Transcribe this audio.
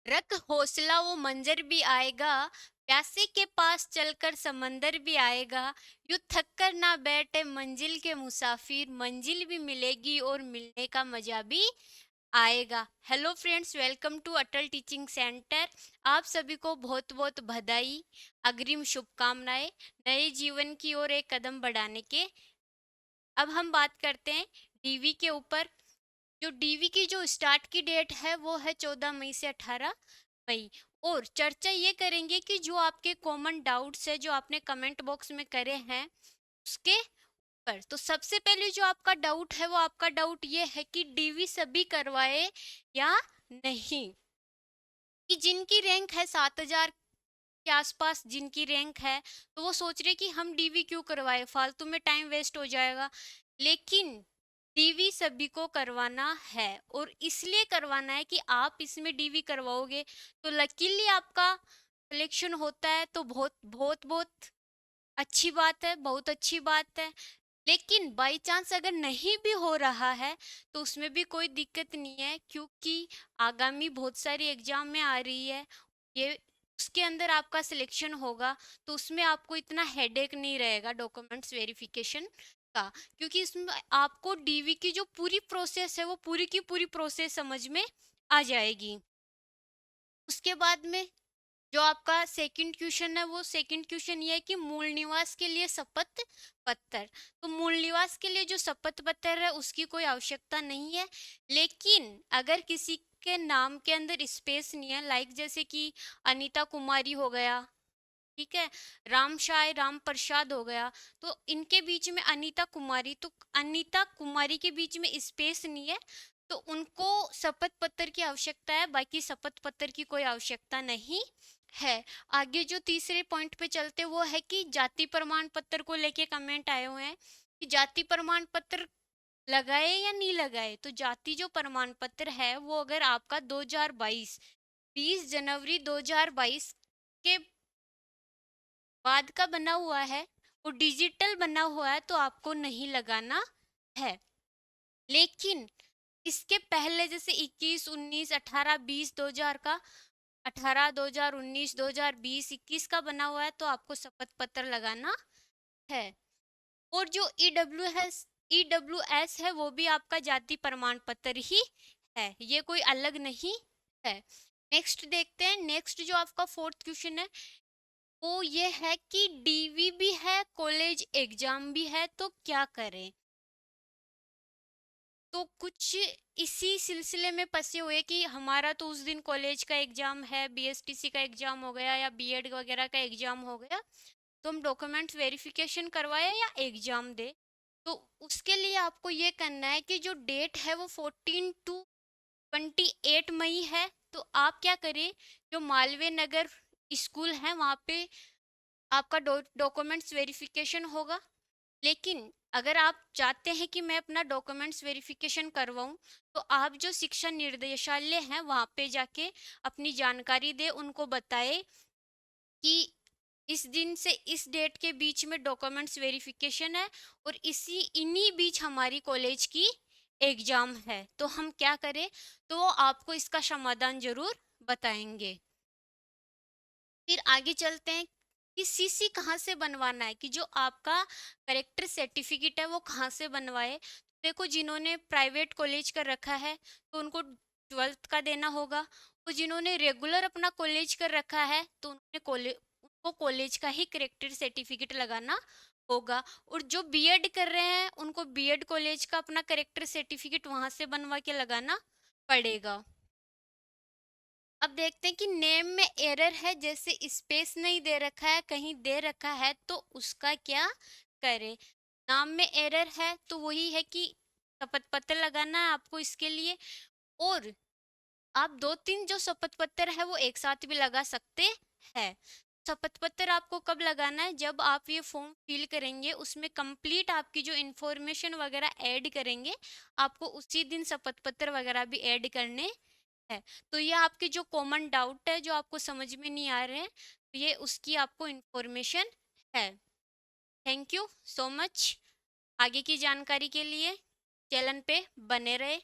रख हौसला वो मंजर भी आएगा, प्यासे के पास चलकर समंदर भी आएगा। यूं थक कर ना बैठे मंजिल के मुसाफिर, मंजिल भी मिलेगी और मिलने का मजा भी आएगा। Hello friends, welcome to Atal teaching centre. आप सभी को बहुत बहुत बधाई, अग्रिम शुभकामनाएं नए जीवन की ओर एक कदम बढ़ाने के। अब हम बात करते हैं डीवी के ऊपर। जो डीवी की जो स्टार्ट की डेट है वो है 14 मई से 18 मई। और चर्चा ये करेंगे कि जो आपके कॉमन डाउट्स है जो आपने कमेंट बॉक्स में करे हैं उसके पर। तो सबसे पहले जो आपका डाउट है वो आपका डाउट ये है कि डीवी सभी करवाए या नहीं। कि जिनकी रैंक है 7,000 के आसपास, जिनकी रैंक है, तो वो सोच रहे कि हम डीवी क्यों करवाए, फालतू में टाइम वेस्ट हो जाएगा। लेकिन डीवी सभी को करवाना है और इसलिए करवाना है कि आप इसमें डीवी करवाओगे तो लकीली आपका सिलेक्शन होता है, तो बहुत बहुत बहुत अच्छी बात है, बहुत अच्छी बात है। लेकिन बाई चांस अगर नहीं भी हो रहा है तो उसमें भी कोई दिक्कत नहीं है, क्योंकि आगामी बहुत सारी एग्जाम में आ रही है ये, उसके अंदर आपका सिलेक्शन होगा। तो उसमें आपको इतना हेडेक नहीं रहेगा डॉक्यूमेंट्स वेरिफिकेशन का, क्योंकि इसमें आपको डीवी की जो पूरी प्रोसेस है वो पूरी की पूरी प्रोसेस समझ में आ जाएगी। उसके बाद में जो आपका सेकंड क्वेश्चन है वो सेकंड क्वेश्चन ये है कि मूल निवास के लिए शपथ पत्र। तो मूल निवास के लिए जो शपथ पत्र है उसकी कोई आवश्यकता नहीं है। लेकिन अगर किसी के नाम के अंदर स्पेस नहीं है, लाइक जैसे कि अनीता कुमारी हो गया, ठीक है, राम शाय राम प्रसाद हो गया, तो इनके बीच में अनीता कुमारी, तो अनीता कुमारी के बीच में स्पेस नहीं है, तो उनको शपथ पत्र की आवश्यकता है, बाकी शपथ पत्र की कोई आवश्यकता नहीं है। आगे जो तीसरे पॉइंट पे चलते वो है कि जाति प्रमाण पत्र को लेके कमेंट आए हुए हैं कि जाति प्रमाण पत्र लगाए या नहीं लगाए। तो जाति जो प्रमाण पत्र है वो अगर आपका 2022 20 जनवरी 2022 के बाद का बना हुआ है, वो डिजिटल बना हुआ है, तो आपको नहीं लगाना है। लेकिन इसके पहले जैसे 21 19 18 20 2000 का, 18 2000 19 2020 21 का बना हुआ है, तो आपको शपथ पत्र लगाना है। और जो ईडब्ल्यू एस है वो भी आपका जाति प्रमाण पत्र ही है, ये कोई अलग नहीं है। नेक्स्ट देखते हैं, नेक्स्ट जो आपका फोर्थ क्वेश्चन है वो ये है कि डीवी भी है, कॉलेज एग्जाम भी है, तो क्या करें। तो कुछ इसी सिलसिले में फंसे हुए कि हमारा तो उस दिन कॉलेज का एग्जाम है, बीएसटीसी का एग्जाम हो गया या बीएड वगैरह का एग्जाम हो गया, तो हम डॉक्यूमेंट्स वेरिफिकेशन करवाए या एग्जाम दे। तो उसके लिए आपको ये करना है कि जो डेट है वो 14 to 28 मई है। तो आप क्या करें, जो मालवीय नगर स्कूल है वहाँ पे आपका डॉक्यूमेंट्स वेरिफिकेशन होगा। लेकिन अगर आप चाहते हैं कि मैं अपना डॉक्यूमेंट्स वेरिफिकेशन करवाऊं, तो आप जो शिक्षा निर्देशालय है वहाँ पे जाके अपनी जानकारी दे, उनको बताए कि इस दिन से इस डेट के बीच में डॉक्यूमेंट्स वेरिफिकेशन है और इन्हीं बीच हमारी कॉलेज की एग्जाम है, तो हम क्या करें। तो वो आपको इसका समाधान जरूर बताएंगे। फिर आगे चलते हैं कि सीसी कहाँ से बनवाना है, कि जो आपका करेक्टर सर्टिफिकेट है वो कहाँ से बनवाए। तो देखो, जिन्होंने प्राइवेट कॉलेज कर रखा है तो उनको 12th का देना होगा, और जिन्होंने रेगुलर अपना कॉलेज कर रखा है तो उनको कॉलेज का ही करेक्टर सर्टिफिकेट लगाना होगा। और जो बीएड कर रहे हैं उनको बीएड कॉलेज का अपना करेक्टर सर्टिफिकेट वहां से बनवा के लगाना पड़ेगा। अब देखते हैं कि नेम में एरर है, जैसे स्पेस नहीं दे रखा है, कहीं दे रखा है, तो उसका क्या करें। नाम में एरर है तो वही है कि शपथ पत्र लगाना है आपको इसके लिए। और आप दो तीन जो शपथ पत्र है वो एक साथ भी लगा सकते हैं। शपथ पत्र आपको कब लगाना है, जब आप ये फॉर्म फिल करेंगे उसमें कंप्लीट आपकी जो इंफॉर्मेशन वगैरह ऐड करेंगे, आपको उसी दिन शपथ पत्र वगैरह भी ऐड करने है। तो ये आपके जो कॉमन डाउट है जो आपको समझ में नहीं आ रहे हैं, तो ये उसकी आपको इंफॉर्मेशन है। Thank you so much. आगे की जानकारी के लिए चैनल पे बने रहे।